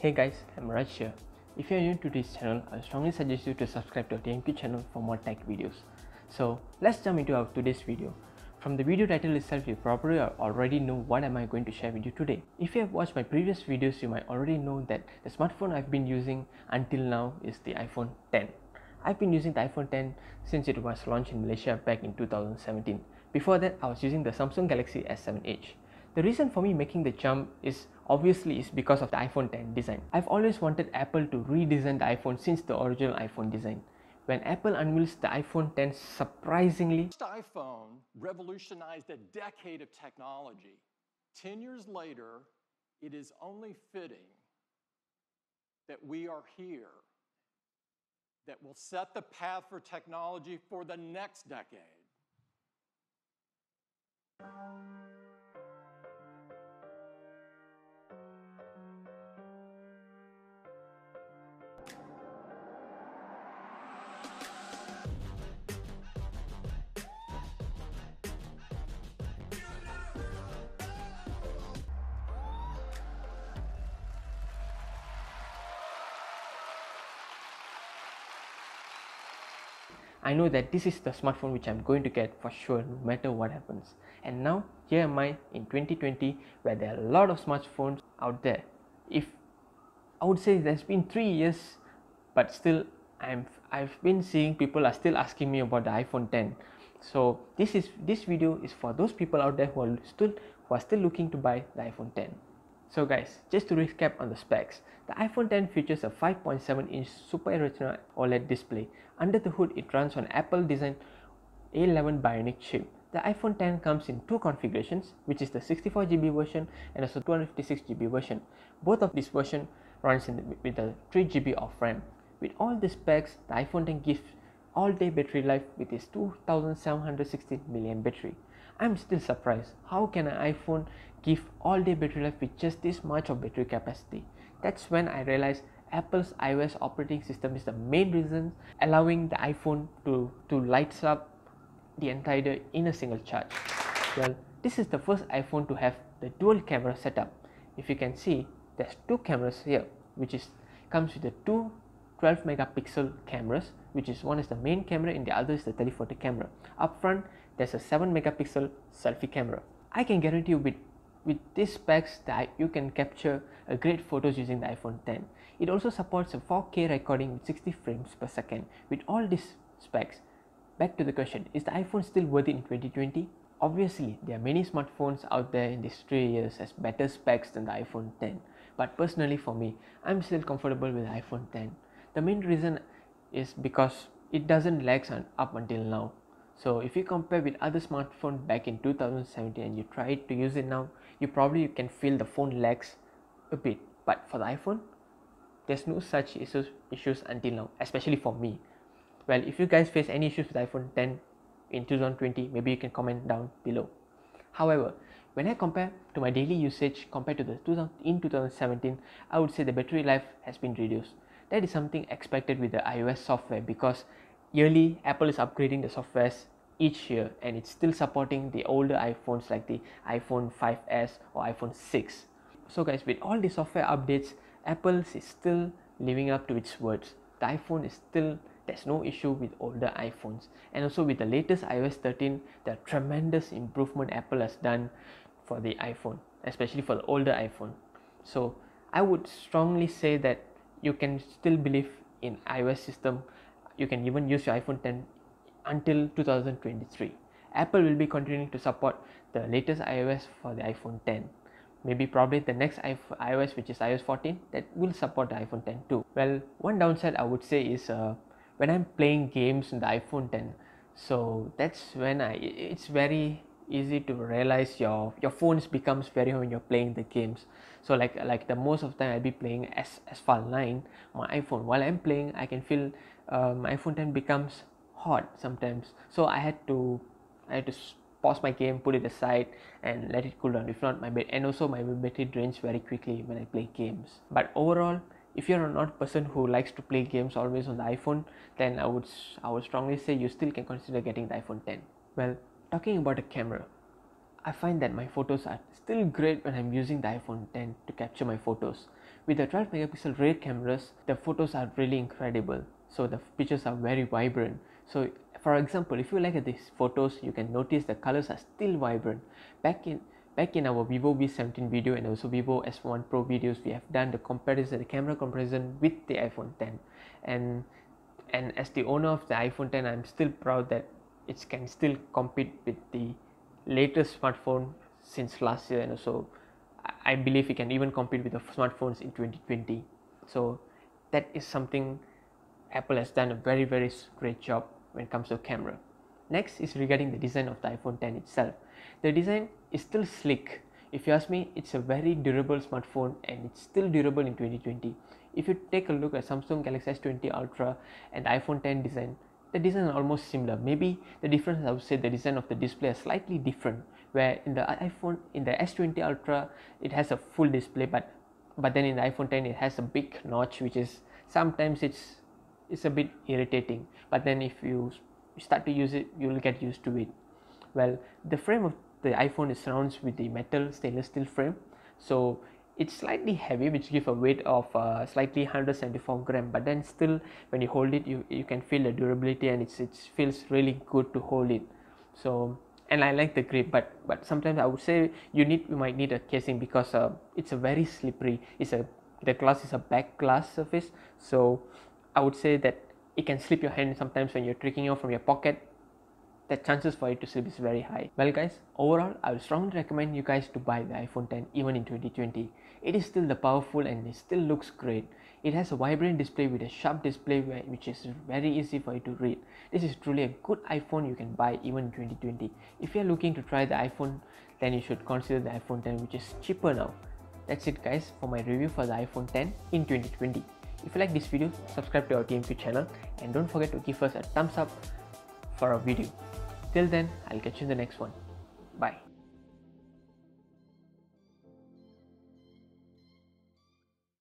Hey guys, I'm Raj here. If you are new to this channel, I strongly suggest you to subscribe to our TMQ channel for more tech videos. So let's jump into our today's video. From the video title itself, you probably already know what am I going to share with you today. If you have watched my previous videos, you might already know that the smartphone I've been using until now is the iPhone 10. I've been using the iPhone 10 since it was launched in Malaysia back in 2017. Before that, I was using the Samsung Galaxy S7 Edge. The reason for me making the jump is because of the iPhone 10 design. I've always wanted Apple to redesign the iPhone since the original iPhone design. When Apple unveils the iPhone 10, surprisingly, The first iPhone revolutionized a decade of technology. 10 years later, it is only fitting that we are here, that will set the path for technology for the next decade. I know that this is the smartphone which I'm going to get for sure no matter what happens. And now here am I in 2020 where there are a lot of smartphones out there. If I would say there's been 3 years, but still I've been seeing people are still asking me about the iPhone 10. So this video is for those people out there who are still looking to buy the iPhone 10. So guys, just to recap on the specs, the iPhone 10 features a 5.7-inch Super Retina OLED display. Under the hood, it runs on Apple designed A11 Bionic chip. The iPhone 10 comes in two configurations, which is the 64GB version and also 256GB version. Both of these versions runs with a 3GB of RAM. With all the specs, the iPhone 10 gives all-day battery life with its 2716 mAh battery. I'm still surprised. How can an iPhone give all-day battery life with just this much of battery capacity? That's when I realized Apple's iOS operating system is the main reason allowing the iPhone to light up the entire day in a single charge. Well, this is the first iPhone to have the dual camera setup. If you can see, there's two cameras here, which comes with the two 12 megapixel cameras, which is one is the main camera and the other is the telephoto camera. Up front, there's a 7 megapixel selfie camera. I can guarantee you with these specs that you can capture a great photos using the iPhone 10. It also supports a 4K recording with 60 frames per second. With all these specs, back to the question, is the iPhone still worth it in 2020? Obviously, there are many smartphones out there in these 3 years has better specs than the iPhone 10. But personally for me, I'm still comfortable with the iPhone 10. The main reason is because it doesn't lag up until now. So if you compare with other smartphones back in 2017 and you try to use it now, you can feel the phone lags a bit. But for the iPhone, there's no such issues until now, especially for me. Well, if you guys face any issues with iPhone 10 in 2020, maybe you can comment down below. However, when I compare to my daily usage compared to in 2017, I would say the battery life has been reduced. That is something expected with the iOS software because yearly Apple is upgrading the softwares each year and it's still supporting the older iPhones like the iPhone 5s or iPhone 6. So guys, with all the software updates, Apple is still living up to its words. The iPhone is still, there's no issue with older iPhones. And also with the latest iOS 13, the tremendous improvement Apple has done for the iPhone, especially for the older iPhone. So I would strongly say that you can still believe in iOS system. You can even use your iPhone 10 until 2023. Apple will be continuing to support the latest iOS for the iPhone 10. Maybe probably the next iOS, which is iOS 14, that will support the iPhone 10 too. Well, one downside I would say is when I'm playing games in the iPhone 10, so that's when it's very easy to realize your phones becomes very hot when you're playing the games. So like the most of the time I'll be playing Asphalt 9 my iPhone. While I'm playing, I can feel my iPhone 10 becomes hot sometimes. So I had to pause my game, put it aside and let it cool down. If not, my battery drains very quickly when I play games. But overall, if you're not a person who likes to play games always on the iPhone, then I would strongly say you still can consider getting the iPhone 10. Well, talking about the camera, I find that my photos are still great when I'm using the iPhone 10 to capture my photos. With the 12 megapixel rear cameras, the photos are really incredible. So the pictures are very vibrant. So for example, if you look at these photos, you can notice the colors are still vibrant. Back in our Vivo V17 video and also Vivo S1 Pro videos, we have done the comparison, the camera comparison with the iPhone 10, and as the owner of the iPhone 10, I'm still proud that it can still compete with the latest smartphone since last year, and also I believe it can even compete with the smartphones in 2020. So that is something Apple has done a very great job when it comes to camera. Next is regarding the design of the iPhone 10 itself. The design is still sleek. If you ask me, it's a very durable smartphone and it's still durable in 2020. If you take a look at Samsung Galaxy S20 Ultra and iPhone 10 design, the design is almost similar. Maybe the difference, I would say, the design of the display is slightly different, where in the S20 Ultra it has a full display, but then in the iPhone 10 it has a big notch, which is sometimes it's a bit irritating, but then if you start to use it, you will get used to it. Well, the frame of the iPhone is surrounded with the metal stainless steel frame, so it's slightly heavy, which gives a weight of slightly 174 gram, but then still when you hold it, you can feel the durability, and it feels really good to hold it. So, and I like the grip, but sometimes I would say you might need a casing, because it's a very slippery. The glass is a back glass surface, so I would say that it can slip your hand sometimes when you're taking it out from your pocket. The chances for it to slip is very high. Well guys, overall I would strongly recommend you guys to buy the iPhone 10 even in 2020. It is still the powerful and it still looks great. It has a vibrant display with a sharp display which is very easy for you to read. This is truly a good iPhone you can buy even in 2020. If you are looking to try the iPhone, then you should consider the iPhone 10, which is cheaper now. That's it guys for my review for the iPhone 10 in 2020. If you like this video, subscribe to our TMQ channel and don't forget to give us a thumbs up for our video. Till then, I'll catch you in the next one. Bye.